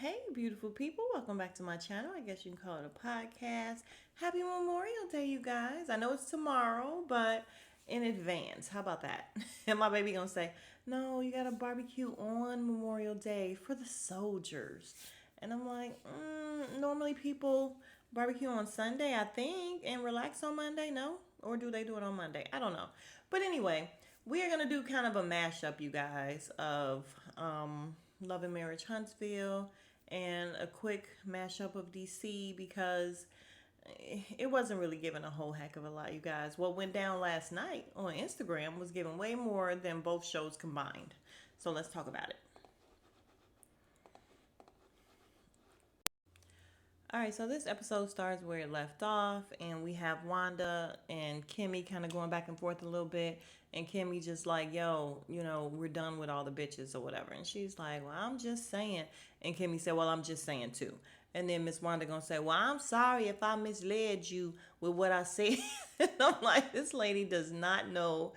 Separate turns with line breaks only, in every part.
Hey, beautiful people. Welcome back to my channel. I guess you can call it a podcast. Happy Memorial Day, you guys. I know it's tomorrow, but in advance. How about that? And my baby gonna say, no, you got a barbecue on Memorial Day for the soldiers. And I'm like, normally people barbecue on Sunday, I think, and relax on Monday. No? Or do they do it on Monday? I don't know. But anyway, we are gonna do kind of a mashup, you guys, of Love and Marriage Huntsville and a quick mashup of DC because it wasn't really giving a whole heck of a lot, you guys. What went down last night on Instagram was giving way more than both shows combined. So let's talk about it. All right, so this episode starts where it left off, and we have Wanda and Kimmy kind of going back and forth a little bit. And Kimmy just like, yo, we're done with all the bitches or whatever. And she's like, well, I'm just saying. And Kimmy said, well, I'm just saying too. And then Miss Wanda gonna say, well, I'm sorry if I misled you with what I said. And I'm like, this lady does not know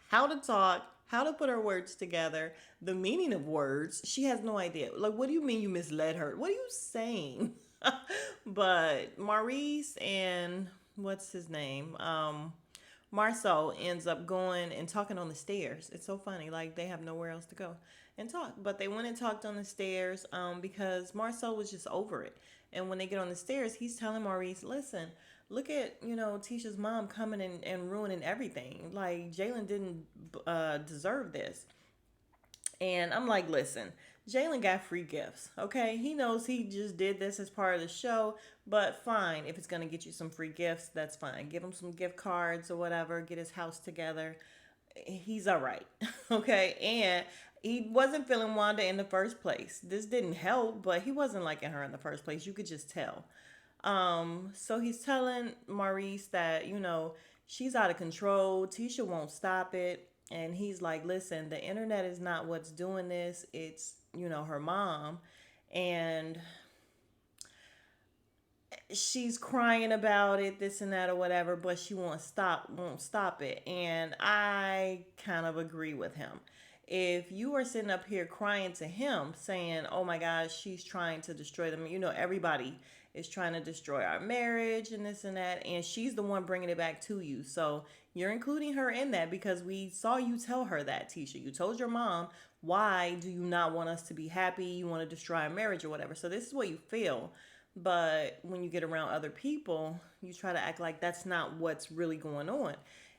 how to talk, how to put her words together, the meaning of words. She has no idea. Like, what do you mean you misled her? What are you saying? But Maurice and what's his name? Marceau ends up going and talking on the stairs. It's so funny. Like they have nowhere else to go and talk. But they went and talked on the stairs because Marceau was just over it. And when they get on the stairs, he's telling Maurice, listen, look at, Tisha's mom coming and ruining everything. Like Jalen didn't deserve this. And I'm like, listen, Jalen got free gifts. Okay. He knows he just did this as part of the show, but fine. If it's going to get you some free gifts, that's fine. Give him some gift cards or whatever, get his house together. He's all right. Okay. And he wasn't feeling Wanda in the first place. This didn't help, but he wasn't liking her in the first place. You could just tell. So he's telling Maurice that, she's out of control. Tisha won't stop it. And he's like, listen, the internet is not what's doing this. It's, her mom. And she's crying about it, this and that or whatever, but she won't stop it. And I kind of agree with him. If you are sitting up here crying to him saying, oh my gosh, she's trying to destroy them, everybody is trying to destroy our marriage and this and that, and she's the one bringing it back to you. So you're including her in that because we saw you tell her that, Tisha. You told your mom, why do you not want us to be happy? You want to destroy our marriage or whatever. So this is what you feel. But when you get around other people, you try to act like that's not what's really going on.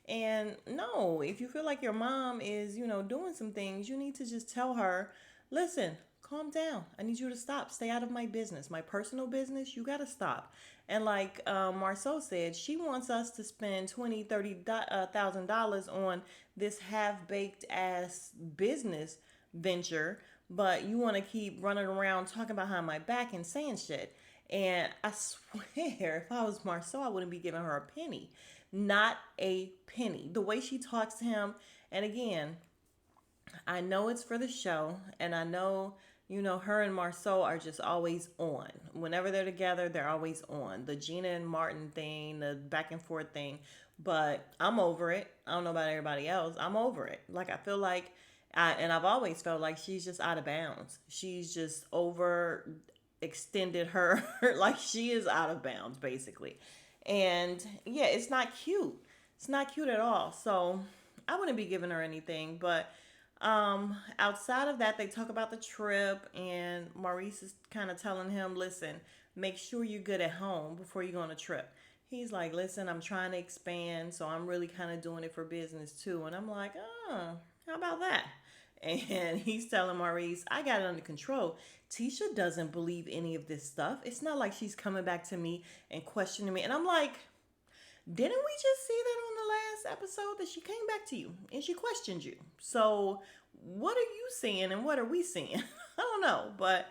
And no, if you feel like your mom is, doing some things, you need to just tell her, listen, calm down. I need you to stop. Stay out of my business, my personal business. You got to stop. And like Marceau said, she wants us to spend $20,000, $30,000 on this half-baked ass business venture, but you want to keep running around talking about behind my back and saying shit. And I swear, if I was Marceau, I wouldn't be giving her a penny. Not a penny. The way she talks to him, and again, I know it's for the show, and I know, her and Marceau are just always on. Whenever they're together, they're always on. The Gina and Martin thing, the back and forth thing, but I'm over it. I don't know about everybody else. I'm over it. Like, I feel like, and I've always felt like she's just out of bounds. She's just over extended her, like she is out of bounds, basically. And yeah, it's not cute. It's not cute at all. So I wouldn't be giving her anything. But outside of that, they talk about the trip, and Maurice is kind of telling him, listen, make sure you're good at home before you go on a trip. He's like, listen, I'm trying to expand, so I'm really kind of doing it for business too. And I'm like, oh, how about that? And he's telling Maurice, I got it under control. Tisha doesn't believe any of this stuff. It's not like she's coming back to me and questioning me. And I'm like, didn't we just see that on the last episode that she came back to you and she questioned you? So what are you seeing and what are we seeing? I don't know. But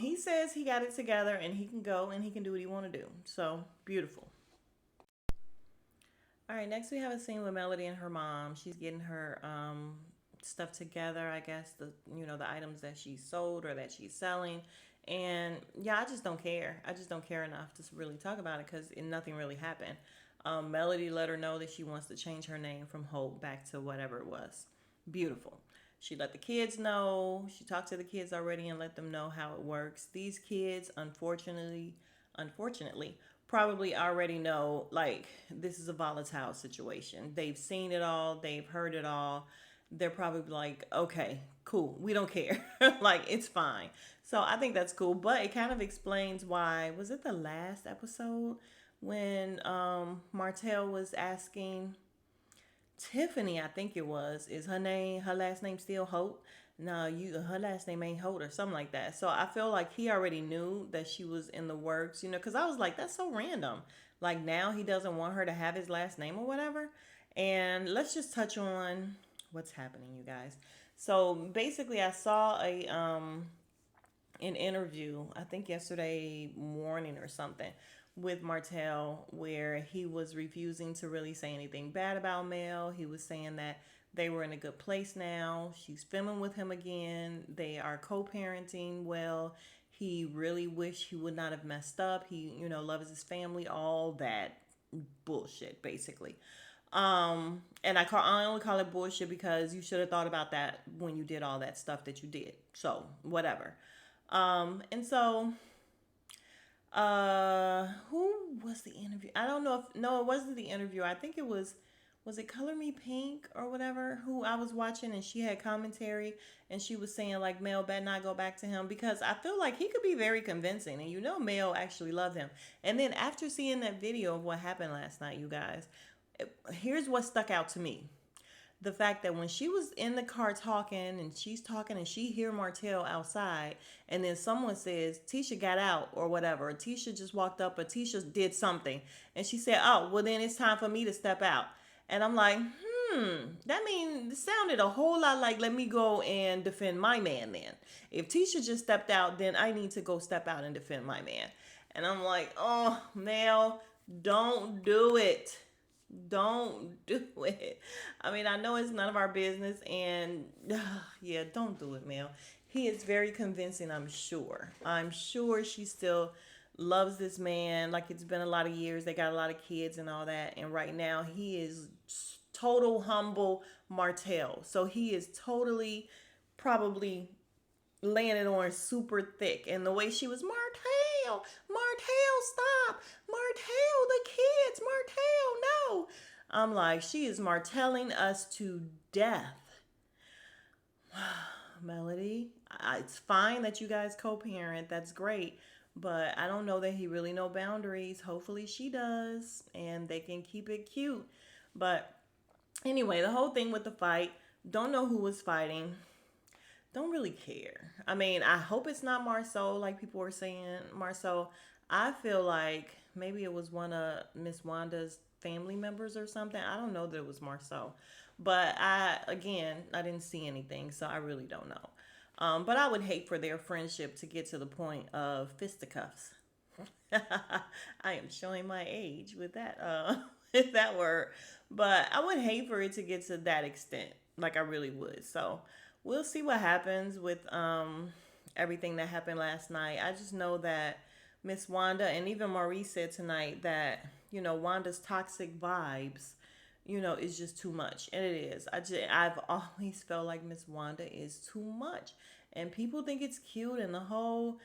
he says he got it together and he can go and he can do what he want to do. So beautiful. All right, next we have a scene with Melody and her mom. She's getting her stuff together, I guess, the items that she sold or that she's selling. And yeah, I just don't care. I just don't care enough to really talk about it because nothing really happened. Melody let her know that she wants to change her name from Hope back to whatever it was. Beautiful. She let the kids know. She talked to the kids already and let them know how it works. These kids, unfortunately, probably already know like this is a volatile situation. They've seen it all, they've heard it all. They're probably like, okay, cool, we don't care. Like, it's fine. So I think that's cool. But it kind of explains why, was it the last episode when Martell was asking Tiffany, I think it was, is her name, her last name still Hope? No, her last name ain't Holt or something like that. So I feel like he already knew that she was in the works, because I was like, that's so random. Like, now he doesn't want her to have his last name or whatever. And let's just touch on what's happening, you guys. So basically, I saw an interview, I think yesterday morning or something, with Martell, where he was refusing to really say anything bad about Mel. He was saying that they were in a good place now. She's filming with him again. They are co-parenting well. He really wished he would not have messed up. He, loves his family, all that bullshit, basically. I only call it bullshit because you should have thought about that when you did all that stuff that you did. So, whatever. And so who was the interview? I don't know if no, it wasn't the interviewer. I think it was it Color Me Pink or whatever, who I was watching, and she had commentary and she was saying like Mel better not go back to him, because I feel like he could be very convincing, and Mel actually loved him. And then after seeing that video of what happened last night, you guys, here's what stuck out to me: the fact that when she was in the car talking and she's talking and she hear Martell outside, and then someone says Tisha got out or whatever, or Tisha just walked up, or Tisha did something, and she said, oh well, then it's time for me to step out. And I'm like, that mean it sounded a whole lot like, let me go and defend my man. Then if Tisha just stepped out, then I need to go step out and defend my man. And I'm like, oh, Mel, don't do it. Don't do it. I mean, I know it's none of our business, and yeah, don't do it, Mel. He is very convincing, I'm sure. I'm sure she still loves this man. Like, it's been a lot of years. They got a lot of kids and all that. And right now, he is total humble Martell. So he is totally probably laying it on super thick. And the way she was, Martell, stop. Martell, the kids, Martell, no. I'm like, she is martelling us to death. Melody, it's fine that you guys co-parent. That's great. But I don't know that he really know boundaries. Hopefully she does. And they can keep it cute. But anyway, the whole thing with the fight, don't know who was fighting. Don't really care. I mean, I hope it's not Marceau, like people were saying. Marceau, I feel like maybe it was one of Miss Wanda's family members or something. I don't know that it was Marceau. But I didn't see anything, so I really don't know. But I would hate for their friendship to get to the point of fisticuffs. I am showing my age with that with that word. But I would hate for it to get to that extent. Like, I really would. So we'll see what happens with everything that happened last night. I just know that Miss Wanda, and even Maurice said tonight that, Wanda's toxic vibes, is just too much. And it is. I've always felt like Miss Wanda is too much. And people think it's cute, and the whole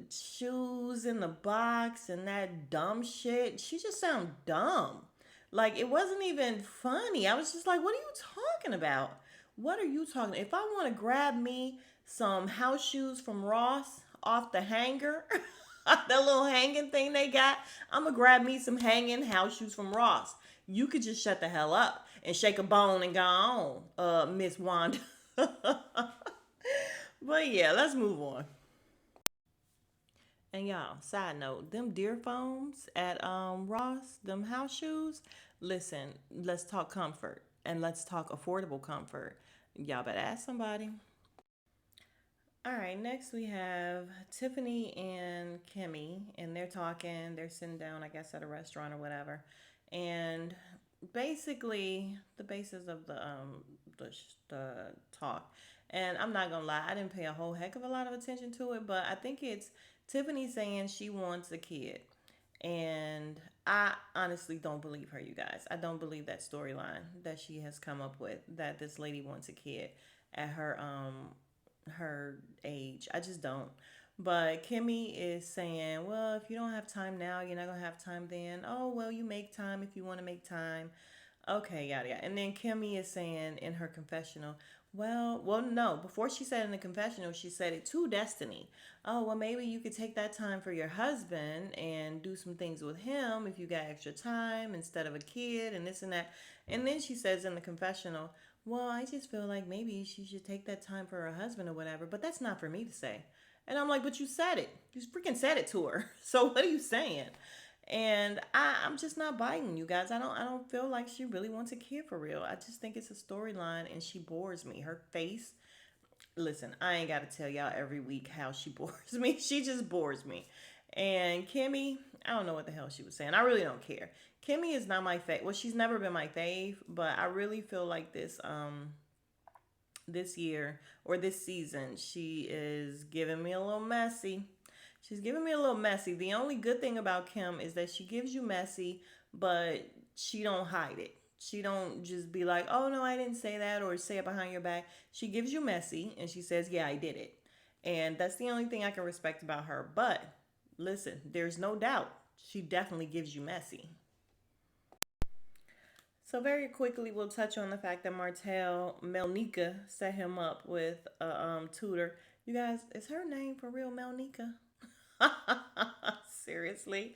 shoes in the box and that dumb shit. She just sound dumb. Like, it wasn't even funny. I was just like, what are you talking about? What are you talking? If I want to grab me some house shoes from Ross off the hanger, that little hanging thing they got, I'm going to grab me some hanging house shoes from Ross. You could just shut the hell up and shake a bone and go on, Miss Wanda. But yeah, let's move on. And y'all, side note, them deer foams at Ross, them house shoes, listen, let's talk comfort and let's talk affordable comfort. Y'all better ask somebody. All right, next we have Tiffany and Kimmy, and they're talking. They're sitting down, I guess, at a restaurant or whatever. And basically, the basis of the talk, and I'm not gonna lie, I didn't pay a whole heck of a lot of attention to it, but I think it's Tiffany saying she wants a kid. And I honestly don't believe her, you guys. I don't believe that storyline that she has come up with, that this lady wants a kid. at her age. I just don't. But Kimmy is saying, well, if you don't have time now, you're not gonna have time then. Oh well, you make time if you want to make time. Okay, yada yada. And then Kimmy is saying in her confessional, well, no. Before she said in the confessional, she said it to Destiny. Oh, well, maybe you could take that time for your husband and do some things with him if you got extra time instead of a kid and this and that. And then she says in the confessional, well, I just feel like maybe she should take that time for her husband or whatever, but that's not for me to say. And I'm like, but you said it. You freaking said it to her. So what are you saying? And I'm just not biting, you guys. I don't feel like she really wants a kid for real. I just think it's a storyline and she bores me. Her face, listen, I ain't gotta tell y'all every week how she bores me. She just bores me. And Kimmy, I don't know what the hell she was saying. I really don't care. Kimmy is not my fave. Well, she's never been my fave, but I really feel like this year or this season, she is giving me a little messy. She's giving me a little messy. The only good thing about Kim is that she gives you messy, but she don't hide it. She don't just be like, "Oh no, I didn't say that," or say it behind your back. She gives you messy and she says, "Yeah, I did it." And that's the only thing I can respect about her. But listen, there's no doubt she definitely gives you messy. So very quickly, we'll touch on the fact that Mel Nica set him up with a tutor. You guys, is her name for real Mel Nica? Seriously.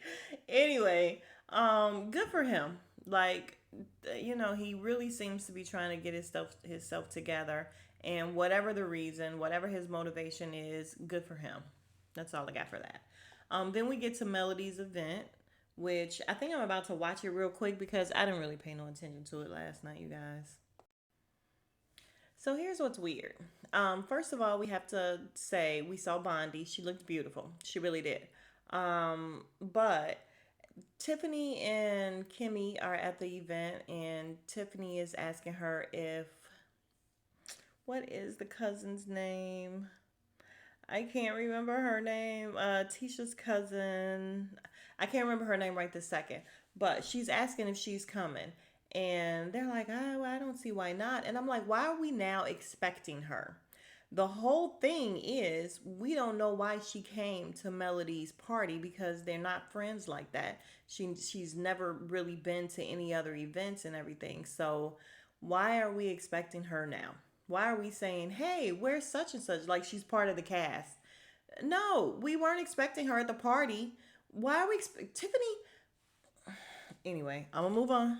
Anyway, good for him. Like, he really seems to be trying to get his self together. And whatever the reason, whatever his motivation is, good for him. That's all I got for that. Then we get to Melody's event, which I think I'm about to watch it real quick because I didn't really pay no attention to it last night, you guys. So here's what's weird. First of all, we have to say we saw Bondi. She looked beautiful. She really did. But Tiffany and Kimmy are at the event, and Tiffany is asking her if what is the cousin's name? I can't remember her name. Tisha's cousin. I can't remember her name right this second. But she's asking if she's coming. And they're like, oh, well, I don't see why not. And I'm like, why are we now expecting her? The whole thing is we don't know why she came to Melody's party because they're not friends like that. She's never really been to any other events and everything. So why are we expecting her now? Why are we saying, hey, where's such and such? Like she's part of the cast. No, we weren't expecting her at the party. Why are we Tiffany? Anyway, I'm gonna move on.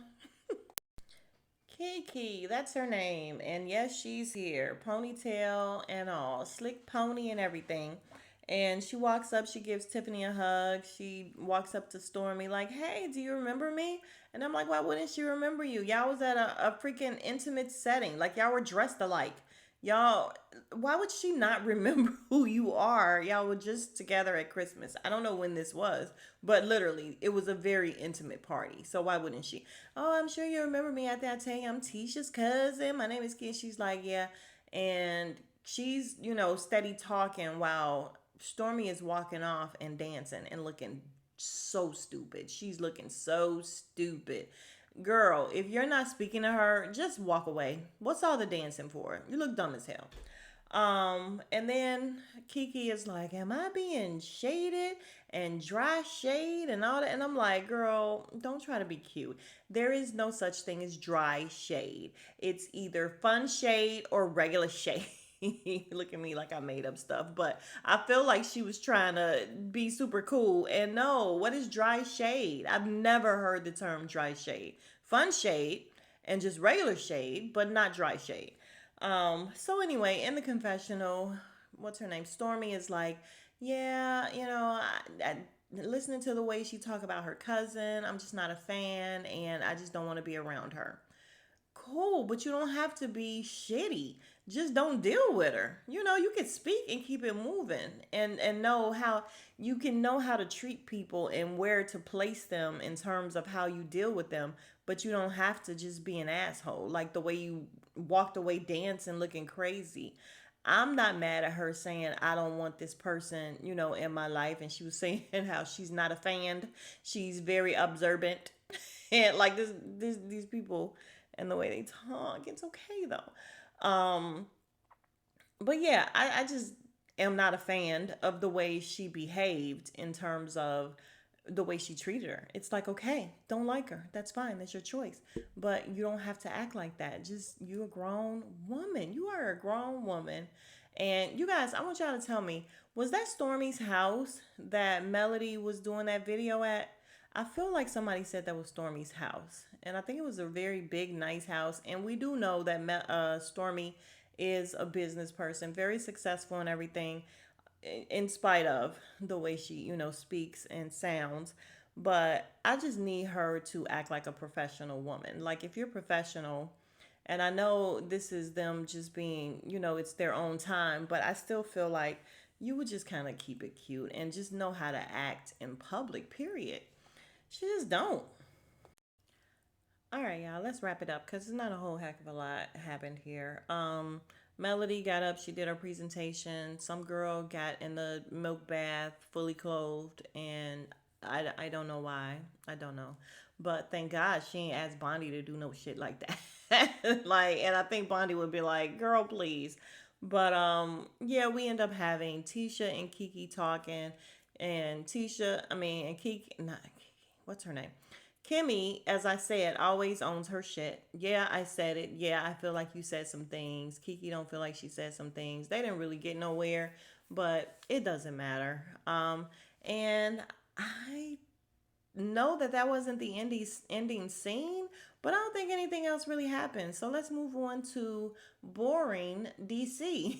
Kiki, that's her name. And yes, she's here. Ponytail and all. Slick pony and everything. And she walks up, she gives Tiffany a hug. She walks up to Stormy, like, hey, do you remember me? And I'm like, why wouldn't she remember you? Y'all was at a freaking intimate setting. Like, y'all were dressed alike. Y'all, why would she not remember who you are? Y'all were just together at Christmas. I don't know when this was, but literally, it was a very intimate party. So why wouldn't she? Oh, I'm sure you remember me. After I tell you, I'm Tisha's cousin. My name is Kid. She's like, yeah. And she's, steady talking while Stormy is walking off and dancing and looking so stupid. She's looking so stupid. Girl, if you're not speaking to her, just walk away. What's all the dancing for? You look dumb as hell. And then Kiki is like, am I being shaded and dry shade and all that? And I'm like, girl, don't try to be cute. There is no such thing as dry shade. It's either fun shade or regular shade. Look at me like I made up stuff, but I feel like she was trying to be super cool. And no, what is dry shade? I've never heard the term dry shade. Fun shade and just regular shade, but not dry shade. So anyway, in the confessional, what's her name? Stormy is like, yeah, listening to the way she talk about her cousin, I'm just not a fan, and I just don't want to be around her. Cool, but you don't have to be shitty. Just don't deal with her. You can speak and keep it moving and know how you can know how to treat people and where to place them in terms of how you deal with them, but you don't have to just be an asshole like the way you walked away dancing looking crazy. I'm not mad at her saying I don't want this person, in my life, and she was saying how she's not a fan. She's very observant. And like these people and the way they talk, it's okay though. But yeah, I just am not a fan of the way she behaved in terms of the way she treated her. It's like, okay, don't like her. That's fine. That's your choice. But you don't have to act like that. Just, you a grown woman. You are a grown woman. And you guys, I want y'all to tell me, was that Stormy's house that Melody was doing that video at? I feel like somebody said that was Stormy's house. And I think it was a very big, nice house. And we do know that Stormy is a business person, very successful and everything, in spite of the way she, speaks and sounds. But I just need her to act like a professional woman. Like, if you're professional, and I know this is them just being, it's their own time, but I still feel like you would just kind of keep it cute and just know how to act in public, period. She just don't. All right, y'all, let's wrap it up because it's not a whole heck of a lot happened here. Melody got up, she did her presentation. Some girl got in the milk bath, fully clothed, and I don't know why. I don't know. But thank God she ain't asked Bondi to do no shit like that. Like, and I think Bondi would be like, girl, please. But yeah, we end up having Tisha and Kiki talking. And and Kiki, not Kiki, what's her name? Kimmy, as I said, always owns her shit. Yeah, I said it. Yeah, I feel like you said some things. Kiki don't feel like she said some things. They didn't really get nowhere, but it doesn't matter. And I know that that wasn't the ending scene, but I don't think anything else really happened. So let's move on to boring DC.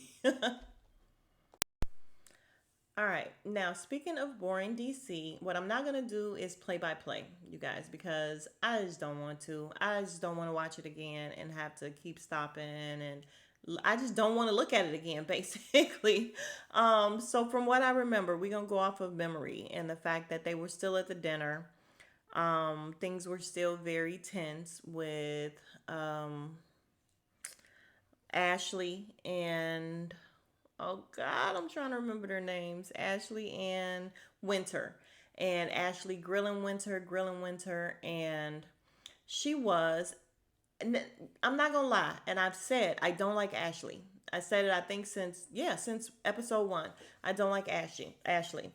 All right. Now, speaking of boring DC, what I'm not going to do is play by play, you guys, because I just don't want to. I just don't want to watch it again and have to keep stopping, and I just don't want to look at it again, basically. So from what I remember, we're going to go off of memory and the fact that they were still at the dinner. Things were still very tense with Ashley and, oh God, I'm trying to remember their names. Ashley and Winter. And Ashley grilling Winter, and she was. I'm not gonna lie, and I've said I don't like Ashley. I said it, I think, since episode one. I don't like Ashley,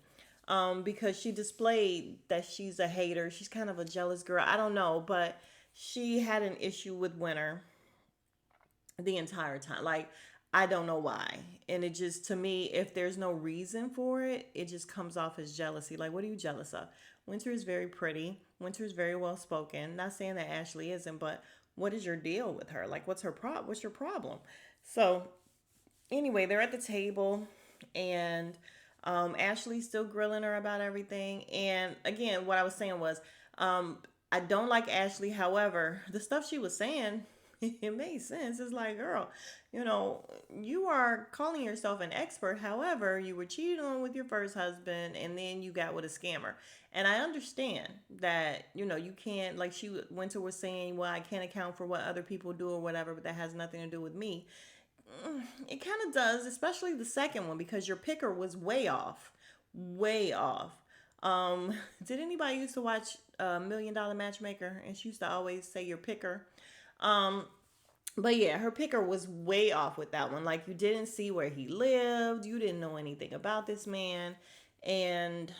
because she displayed that she's a hater. She's kind of a jealous girl. I don't know, but she had an issue with Winter the entire time. Like, I don't know why. And it just, to me, if there's no reason for it, it just comes off as jealousy. Like, what are you jealous of? Winter is very pretty. Winter is very well spoken. Not saying that Ashley isn't, but what is your deal with her? Like, what's your problem? So anyway, they're at the table, and Ashley's still grilling her about everything. And again, what I was saying was, I don't like Ashley. However, the stuff she was saying, it made sense. It's like, girl, you know, you are calling yourself an expert. However, you were cheated on with your first husband, and then you got with a scammer. And I understand that, you can't, like Winter was saying, well, I can't account for what other people do or whatever, but that has nothing to do with me. It kind of does, especially the second one, because your picker was way off. Way off. Did anybody used to watch Million Dollar Matchmaker? And she used to always say your picker. Um, but yeah, her picker was way off with that one. Like, you didn't see where he lived, you didn't know anything about this man, and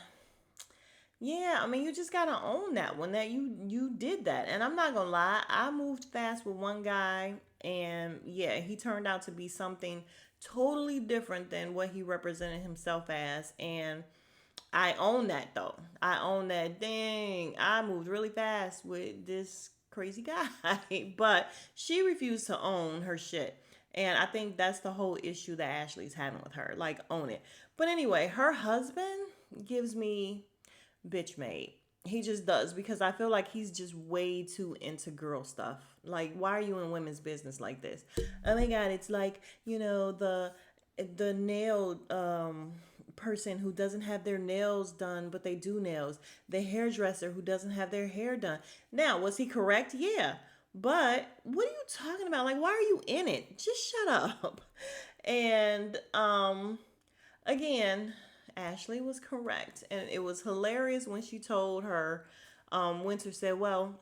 yeah, I mean, you just gotta own that one, that you did that. And I'm not gonna lie, I moved fast with one guy, and yeah, he turned out to be something totally different than what he represented himself as. And I own that though. I own that. Dang, I moved really fast with this crazy guy. But she refused to own her shit. And I think that's the whole issue that Ashley's having with her. Like, own it. But anyway, her husband gives me bitch made. He just does, because I feel like he's just way too into girl stuff. Like, why are you in women's business like this? Oh my God, it's like, the nail person who doesn't have their nails done but they do nails, the hairdresser who doesn't have their hair done. Now, was he correct? Yeah, but what are you talking about? Like, why are you in it? Just shut up. And again, Ashley was correct, and it was hilarious when she told her, Winter said, well,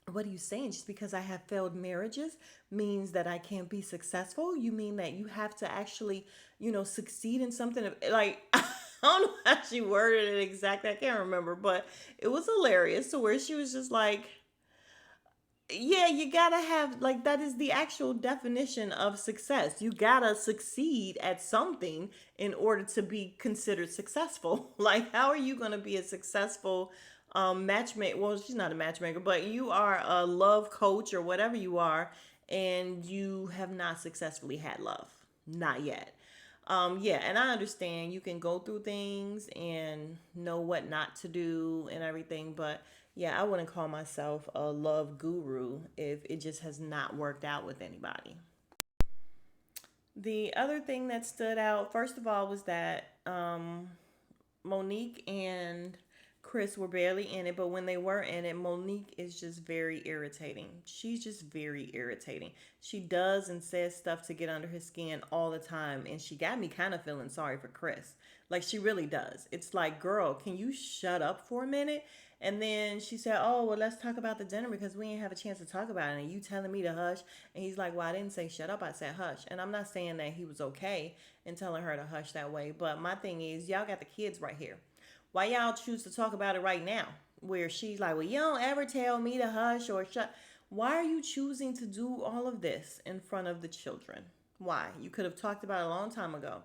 What are you saying? Just because I have failed marriages means that I can't be successful? You mean that you have to actually, succeed in something? Like, I don't know how she worded it exactly. I can't remember, but it was hilarious to where she was just like, yeah, you gotta have, like, that is the actual definition of success. You gotta succeed at something in order to be considered successful. Like, how are you gonna be a successful matchmaker? Well, she's not a matchmaker, but you are a love coach or whatever you are, and you have not successfully had love. Not yet. Yeah, and I understand you can go through things and know what not to do and everything, but yeah, I wouldn't call myself a love guru if it just has not worked out with anybody. The other thing that stood out, first of all, was that Monique and Chris were barely in it, but when they were in it, Monique is just very irritating. She's just very irritating. She does and says stuff to get under his skin all the time, and she got me kind of feeling sorry for Chris. Like, she really does. It's like, girl, can you shut up for a minute? And then she said, "Oh, well, let's talk about the dinner because we didn't have a chance to talk about it. And you telling me to hush." And he's like, "Well, I didn't say shut up. I said hush." And I'm not saying that he was okay in telling her to hush that way. But my thing is, y'all got the kids right here. Why y'all choose to talk about it right now? Where she's like, "Well, you don't ever tell me to hush or shut." Why are you choosing to do all of this in front of the children? Why? You could have talked about it a long time ago.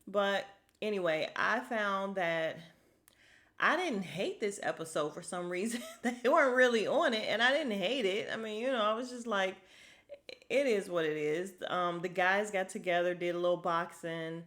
But anyway, I found that I didn't hate this episode for some reason. They weren't really on it, and I didn't hate it. I mean, I was just like, it is what it is. The guys got together, did a little boxing.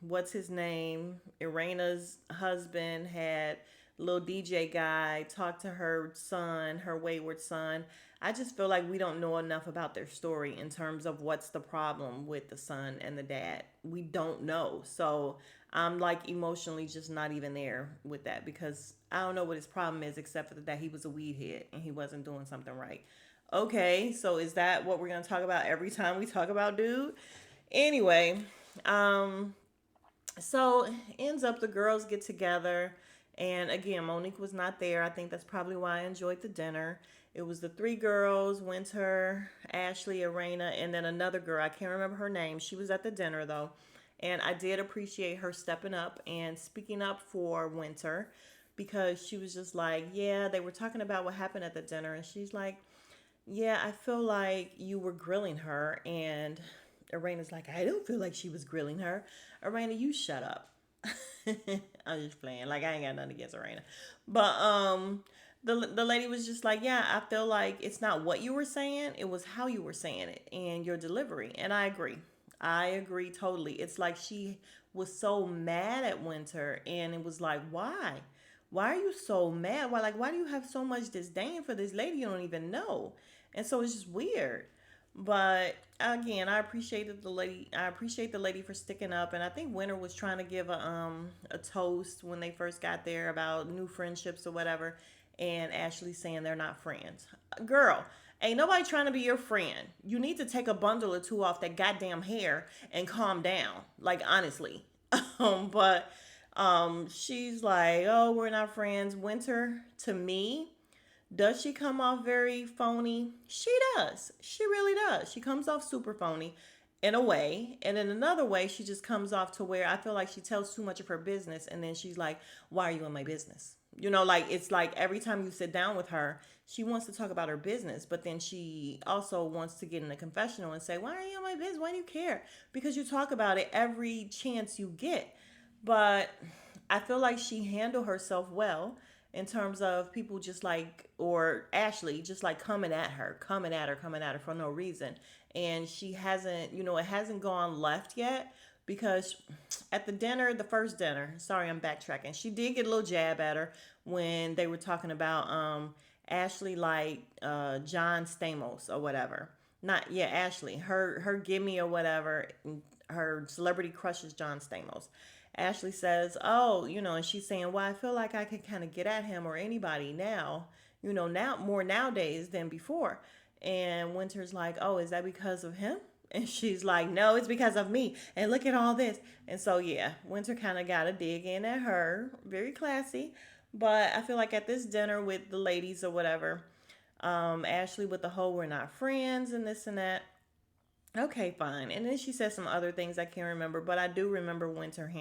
What's his name? Irena's husband had a little DJ guy talk to her son, her wayward son. I just feel like we don't know enough about their story in terms of what's the problem with the son and the dad. We don't know. So I'm like emotionally just not even there with that because I don't know what his problem is except for that he was a weed head and he wasn't doing something right. Okay, so is that what we're gonna talk about every time we talk about dude? Anyway, um, so ends up the girls get together, and again, Monique was not there. I think that's probably why I enjoyed the dinner. It was the three girls: Winter, Ashley, Arena, and then another girl. I can't remember her name. She was at the dinner though, and I did appreciate her stepping up and speaking up for Winter because she was just like, yeah, they were talking about what happened at the dinner, and she's like, yeah, I feel like you were grilling her. And Arena's like, I don't feel like she was grilling her. Arena, you shut up. I'm just playing. Like, I ain't got nothing against Arena. But the lady was just like, yeah, I feel like it's not what you were saying, it was how you were saying it and your delivery. And I agree. I agree totally. It's like she was so mad at Winter, and it was like, why? Why are you so mad? Why do you have so much disdain for this lady you don't even know? And so it's just weird. But again, I appreciated the lady. I appreciate the lady for sticking up, and I think Winter was trying to give a toast when they first got there about new friendships or whatever, and Ashley saying they're not friends. Girl, ain't nobody trying to be your friend. You need to take a bundle or two off that goddamn hair and calm down. Like, honestly. But she's like, "Oh, we're not friends." Winter, to me, does she come off very phony? She does. She really does. She comes off super phony in a way. And in another way, she just comes off to where I feel like she tells too much of her business. And then she's like, why are you in my business? Like, it's like every time you sit down with her, she wants to talk about her business. But then she also wants to get in a confessional and say, why are you in my business? Why do you care? Because you talk about it every chance you get. But I feel like she handled herself well in terms of people just like, or Ashley just like coming at her for no reason. And she hasn't, it hasn't gone left yet because at the dinner, the first dinner, sorry, I'm backtracking. She did get a little jab at her when they were talking about Ashley like John Stamos or whatever. Not, yeah, Ashley, her gimme or whatever, her celebrity crushes John Stamos. Ashley says, "Oh, and she's saying, well, I feel like I can kind of get at him or anybody now, now more nowadays than before." And Winter's like, "Oh, is that because of him?" And she's like, "No, it's because of me. And look at all this." And so, yeah, Winter kind of got a dig in at her. Very classy. But I feel like at this dinner with the ladies or whatever, Ashley with the whole we're not friends and this and that. Okay, fine. And then she said some other things I can't remember, but I do remember Winter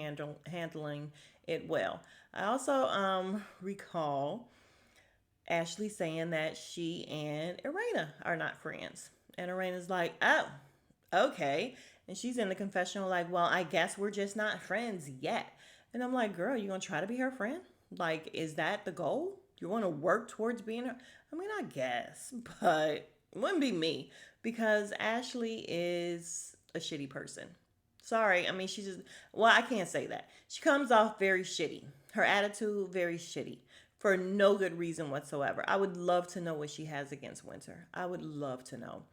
handling it well. I also recall Ashley saying that she and Irena are not friends. And Irena's like, oh, okay. And she's in the confessional, like, well, I guess we're just not friends yet. And I'm like, girl, you gonna try to be her friend? Like, is that the goal? You want to work towards being her? I mean, I guess, but it wouldn't be me because Ashley is a shitty person. Sorry, I mean, she just, well, I can't say that. She comes off very shitty. Her attitude, very shitty for no good reason whatsoever. I would love to know what she has against Winter. I would love to know.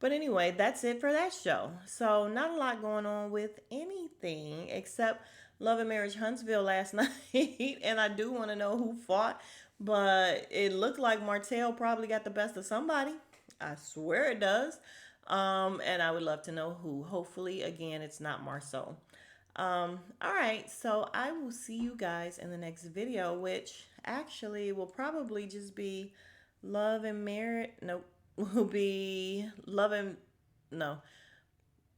But anyway, that's it for that show. So, not a lot going on with anything except Love and Marriage Huntsville last night. And I do want to know who fought. But it looked like Martell probably got the best of somebody. I swear it does. And I would love to know who. Hopefully, again, it's not Marceau. All right, so I will see you guys in the next video, which actually will probably just be Love and Marriage. Nope, will be Love and no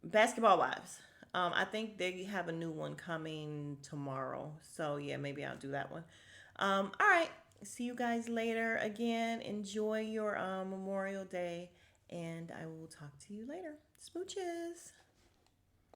Basketball Wives. I think they have a new one coming tomorrow, so yeah, maybe I'll do that one. All right, see you guys later. Again, enjoy your Memorial Day, and I will talk to you later. Smooches.